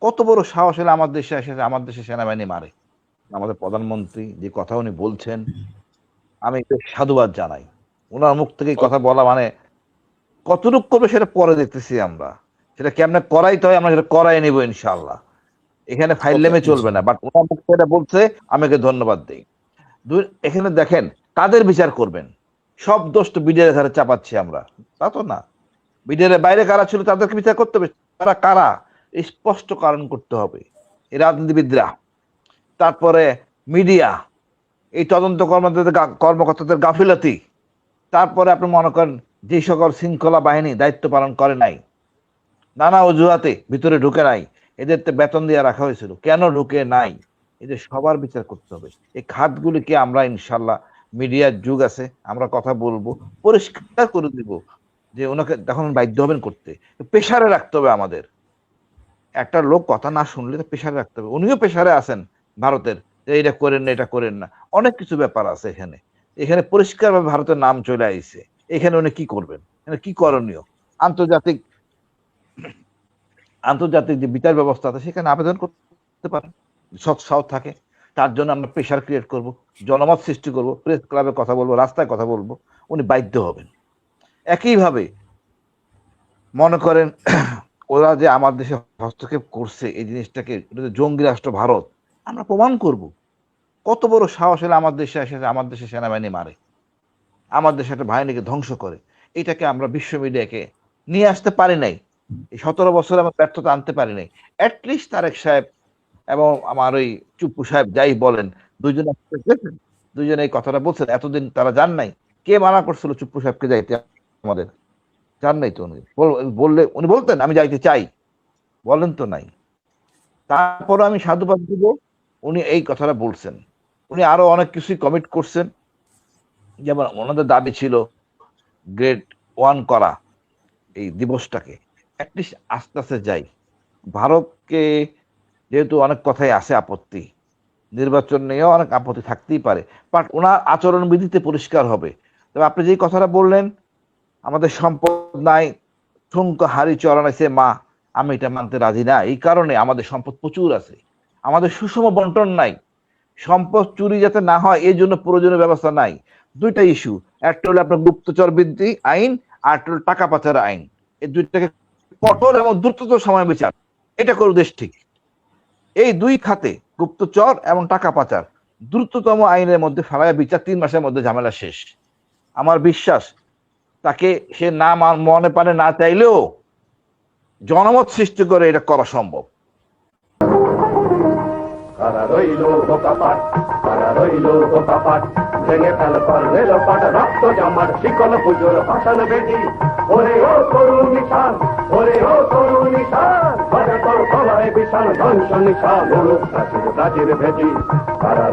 কত বড় সাহস হলে আমার দেশে এসে আমার দেশে সেনাবাহিনী মারে। আমাদের প্রধানমন্ত্রী যে কথা উনি বলছেন, আমি একে সাধুবাদ জানাই। উনার মুখ থেকে এই কথা বলা মানে কতটুক করবে সেটা পরে দেখতেছি আমরা। সেটা কেমনে করাইতে হয় আমরা সেটা করাই নিব ইনশাআল্লাহ। এখানে ওকে, ফাইললেমে চলবে না। বাট উনার মুখ থেকে এটা বলছে আমি ওকে ধন্যবাদ দেই। এখানে দেখেন কাদের বিচার করবেন? সব দোষ তো বিডিআর ঘাড়ে চাপাচ্ছি আমরা। তা তো না। বিডিআর এর বাইরে কারা ছিল তাদেরকে বিচার করতে হবে। তারা কারা? স্পষ্ট কারণ করতে হবে। এই রাজনীতিবিদরা, তারপরে মিডিয়া, এই তদন্ত কর্মকর্তাদের গাফিলতি, তারপরে আপনি মনে করেন যে সকল শৃঙ্খলা বাহিনী দায়িত্ব পালন করে নাই, নানা অজুহাতে ভিতরে ঢুকে নাই, এদের তো বেতন দিয়ে রাখা হয়েছিল, কেন ঢুকে নাই? এদের সবার বিচার করতে হবে। এই খাতগুলিকে আমরা ইনশাল্লাহ, মিডিয়ার যুগ আছে, আমরা কথা বলবো, পরিষ্কার করে দিব যে ওনাকে তখন বাধ্য হবেন করতে, প্রেসারে রাখতে হবে আমাদের। একটা লোক কথা না শুনলে তো প্রেসারে রাখতে হবে। উনিও প্রেসারে আছেন ভারতের, যে এটা করেন না, এটা করেন না, অনেক কিছু ব্যাপার আছে এখানে। এখানে পরিষ্কারভাবে ভারতের নাম চলে আইছে। এখানে উনি কি করবেন? এখানে কি করণীয়? আন্তর্জাতিক আন্তর্জাতিক যে বিচার ব্যবস্থা আছে সেখানে আবেদন করতে পারেন, সৎসাহ থাকে। তার জন্য আমরা প্রেশার ক্রিয়েট করব, জনমত সৃষ্টি করব, প্রেস ক্লাবে কথা বলবো, রাস্তায় কথা বলবো, উনি বাধ্য হবেন। একইভাবে মনে করেন ওরা যে আমার দেশে হস্তক্ষেপ করছে এই জিনিসটাকে, এটা যে জঙ্গি রাষ্ট্র ভারত, আমরা প্রমাণ করব। কত বড় সাহস হলে আমার দেশে এসে আমার দেশে সেনাবাহিনী মারে, আমার দেশে একটা বাহিনীকে ধ্বংস করে। এটাকে আমরা বিশ্ব মিডিয়াকে নিয়ে আসতে পারি নাই। এই 17 বছরে আমরা ব্যর্থতা আনতে পারি নাই। অ্যাটলিস্ট তারেক সাহেব এবং আমার ওই চুপ্পু সাহেব যাই বলেন, দুইজনে দুইজনে এই কথাটা বলছেন। এতদিন তারা যান নাই। কে মানা করছিল চুপ্পু সাহেবকে যাইতে? আমাদের যান নাই তো উনি। বললে উনি বলতেন আমি যাইতে চাই, বলেন তো নাই। তারপরে আমি সাধুবাদ দিব, উনি এই কথাটা বলছেন। উনি আরো অনেক কিছুই কমিট করছেন, যেমন ওনাদের দাবি ছিল গ্রেড 1 করা এই দিবসটাকে। অ্যাটলিস্ট আস্তে আস্তে যাই। ভারতকে যেহেতু অনেক কথাই আছে আপত্তি, নির্বাচন নিয়েও অনেক আপত্তি থাকতেই পারে, বাট ওনার আচরণবিধিতে পরিষ্কার হবে। তবে আপনি যেই কথাটা বললেন, আমাদের সম্পদ নাই, ঠুনকো হাড়ি চড়াইছে মা, আমি এটা মানতে রাজি না। এই কারণে আমাদের সম্পদ প্রচুর আছে, আমাদের সুষম বন্টন নাই, সম্পদ চুরি যাতে না হয় এই জন্য প্রয়োজনীয় ব্যবস্থা নাই। দুইটা ইস্যু, একটা হলো আপনার গুপ্তচর বৃদ্ধি আইন, আর একটা হলো টাকা পাচার আইন। এই দুইটাকে কঠোর এবং দ্রুততর সময় বিচার, এটা করে দেশ ঠিক। এই দুই খাতে, গুপ্তচর এবং টাকা পাচার, দ্রুততম আইনের মধ্যে ফেলায় বিচার, 3 মাসের মধ্যে ঝামেলা শেষ। আমার বিশ্বাস তাকে সে না মনে পারে না চাইলেও জনমত সৃষ্টি করে এটা করা সম্ভব। কারা রইল বোকাপাট, কারা রইল বোকাপাট, ভেঙে ফেল করবে লোপাট, রক্ত জমাট শিকল পুজোর ভাষণ বেদি। ওরে ও তরুণ নিশান, ওরে ও তরুণ নিশান, বাজে তোর গলায় বিশাল ধ্বংস নিশান, প্রাচীর প্রাচীর ভেদি। কারা